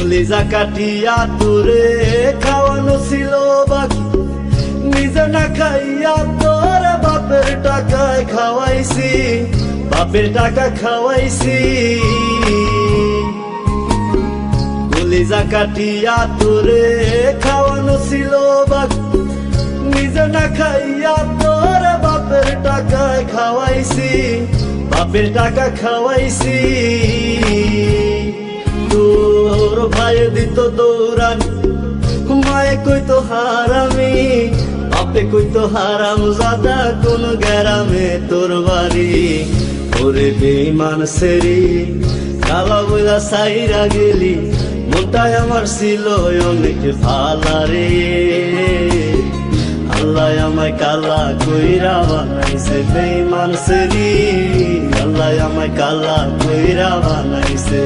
কলিজা কাটিয়া তোরে খাওয়ানো ছিল বাকি, নিজে না খাইয়া তোর বাপের টাকায় খাওয়াইছি, বাপের টাকা খাওয়াইছি। কলিজা কাটিয়া তোরে খাওয়ানো ছিল বাকি, নিজে না খাইয়া তোর বাপের টাকায় খাওয়াইছি, বাপের টাকা খাওয়াইছি। তোর ভাইয়ে দিত দৌড়ানি, মায়ে কইতো হারামি, বাপে কইতো হারাম জাদা কোন গ্রামে তোর বাড়ি। ওরে বেঈমান সেরি কালা বইলা সাইরা গেলি, মনটাই আমার ছিল অনেক ভালা রে। আল্লাহ আমায় কালা কইরা বানাইছে বেঈমান সেরি, আল্লাহ আমায় কালা কইরা বানাইছে।